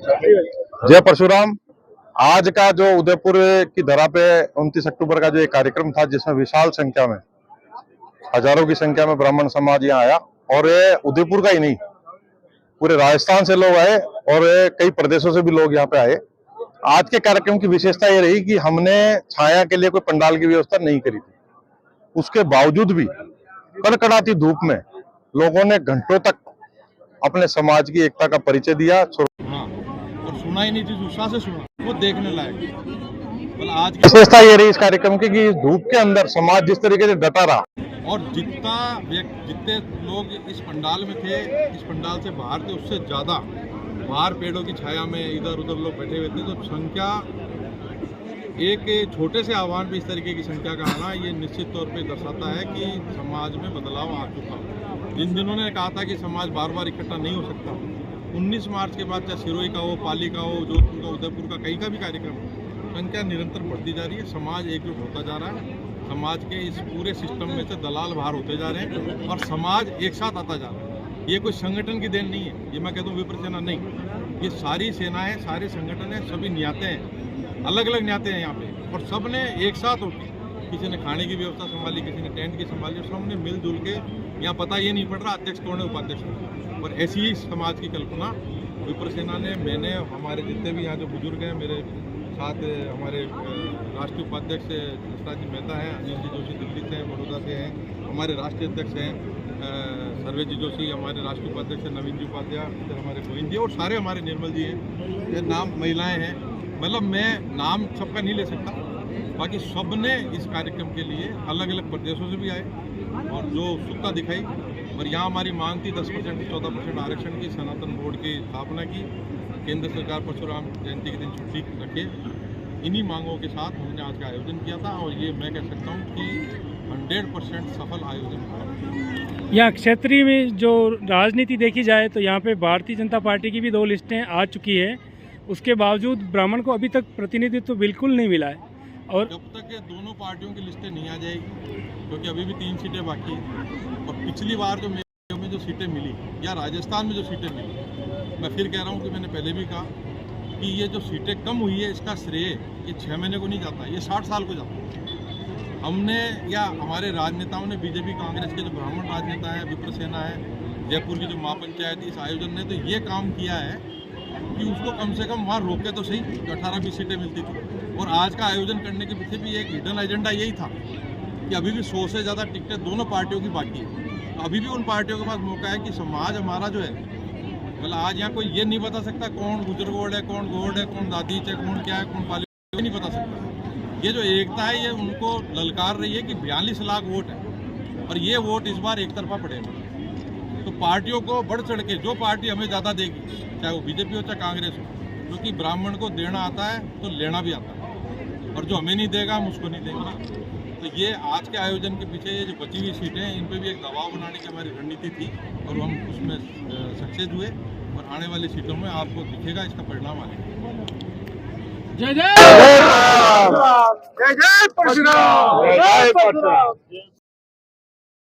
जय परशुराम। आज का जो उदयपुर की धरा पे 29 अक्टूबर का जो एक कार्यक्रम था, जिसमें विशाल संख्या में, हजारों की संख्या में ब्राह्मण समाज यहाँ आया, और ये उदयपुर का ही नहीं, पूरे राजस्थान से लोग आए और कई प्रदेशों से भी लोग यहाँ पे आए। आज के कार्यक्रम की विशेषता ये रही कि हमने छाया के लिए कोई पंडाल की व्यवस्था नहीं करी थी। उसके बावजूद भी कड़कड़ाती धूप में लोगों ने घंटों तक अपने समाज की एकता का परिचय दिया। और सुना ही नहीं थी, उत्साह से सुना, वो देखने लायक। आज की विशेषता ये रही इस कार्यक्रम की कि धूप के अंदर समाज जिस तरीके से डटा रहा, और जितने लोग इस पंडाल में थे, इस पंडाल से बाहर थे, उससे ज्यादा बाहर पेड़ों की छाया में इधर उधर लोग बैठे हुए थे। तो संख्या, एक छोटे से आह्वान पे इस तरीके की संख्या का आना, ये निश्चित तौर पे दर्शाता है कि समाज में बदलाव आ चुका। जिन जिन्होंने कहा था कि समाज बार बार इकट्ठा नहीं हो सकता, 19 मार्च के बाद चाहे सिरोही का हो, पाली का हो, जोधपुर का, उदयपुर का, कहीं का भी कार्यक्रम, संख्या निरंतर बढ़ती जा रही है। समाज एकजुट होता जा रहा है। समाज के इस पूरे सिस्टम में से दलाल बाहर होते जा रहे हैं और समाज एक साथ आता जा रहा है। ये कोई संगठन की देन नहीं है, ये मैं कहता हूँ विप्र सेना नहीं, ये सारी सेनाएं, सारे संगठन हैं, सभी न्याते हैं, अलग अलग न्याते हैं यहाँ पे, और सब ने एक साथ होकर, किसी ने खाने की व्यवस्था संभाली, किसी ने टेंट की संभाली, सब ने मिलजुल के, यहाँ पता ये नहीं पड़ रहा अध्यक्ष कौन है, उपाध्यक्ष कौन है। और ऐसी ही समाज की कल्पना विप्र सेना ने, मैंने, हमारे जितने भी यहाँ जो बुजुर्ग हैं, मेरे साथ हमारे राष्ट्रीय उपाध्यक्ष जसराज जी मेहता हैं, अनिल जी जोशी दिल्ली से हैं, बड़ौदा से हैं, हमारे राष्ट्रीय अध्यक्ष हैं सर्वे जी जोशी, हमारे राष्ट्रीय उपाध्यक्ष हैं नवीन जी उपाध्याय, इधर हमारे गोविंद जी, और सारे हमारे निर्मल जी हैं, ये नाम महिलाएं हैं। मतलब मैं नाम सबका नहीं ले सकता, बाकी सब ने इस कार्यक्रम के लिए अलग अलग प्रदेशों से भी आए और जो उत्सुकता दिखाई। और यहाँ हमारी मांग थी 10% से 14% आरक्षण की, सनातन बोर्ड की स्थापना की, केंद्र सरकार परशुराम जयंती के दिन छुट्टी रखे। इन्हीं मांगों के साथ हमने आज का आयोजन किया था, और ये मैं कह सकता हूँ कि 100% सफल आयोजन था। यहाँ क्षेत्रीय में जो राजनीति देखी जाए तो यहाँ पे भारतीय जनता पार्टी की भी 2 लिस्टें आ चुकी है, उसके बावजूद ब्राह्मण को अभी तक प्रतिनिधित्व तो बिल्कुल नहीं मिला है। और जब तक ये दोनों पार्टियों की लिस्टें नहीं आ जाएगी, क्योंकि अभी भी 3 सीटें बाकी हैं, और पिछली बार जो मेरे में जो सीटें मिली, या राजस्थान में जो सीटें मिली, मैं फिर कह रहा हूँ कि मैंने पहले भी कहा कि ये जो सीटें कम हुई है, इसका श्रेय ये 6 महीने को नहीं जाता, ये 60 साल को जाता है। हमने, या हमारे राजनेताओं ने, बीजेपी कांग्रेस के जो ब्राह्मण राजनेता है, विप्र सेना है, जयपुर की जो महापंचायत, इस आयोजन ने तो ये काम किया है कि उसको कम से कम वहाँ रोके तो सही, जो 18-20 सीटें मिलती थी। और आज का आयोजन करने के पीछे भी एक हिडन एजेंडा यही था कि अभी भी 100 से ज़्यादा टिकटें दोनों पार्टियों की बाकी है। तो अभी भी उन पार्टियों के पास मौका है कि समाज हमारा जो है, मतलब आज यहाँ कोई ये नहीं बता सकता कौन गुजर गोड है, कौन गोड है, कौन दादीच है, कौन क्या है, कौन पाली, नहीं बता सकता। ये जो एकता है, ये उनको ललकार रही है कि 42 लाख वोट है, और ये वोट इस बार एक तरफा पड़ेगा। तो पार्टियों को बढ़ चढ़ के, जो पार्टी हमें ज़्यादा देगी, चाहे वो बीजेपी हो चाहे कांग्रेस हो, क्योंकि ब्राह्मण को देना आता है तो लेना भी आता है, और जो हमें नहीं देगा हम उसको नहीं देंगे। तो ये आज के आयोजन के पीछे ये जो बची हुई सीटें हैं, इन पर भी एक दबाव बनाने की हमारी रणनीति थी, और हम उसमें सक्सेस हुए, और आने वाली सीटों में आपको दिखेगा इसका परिणाम आएगा। जय जय परशुराम, जय जय परशुराम, जय परशुराम।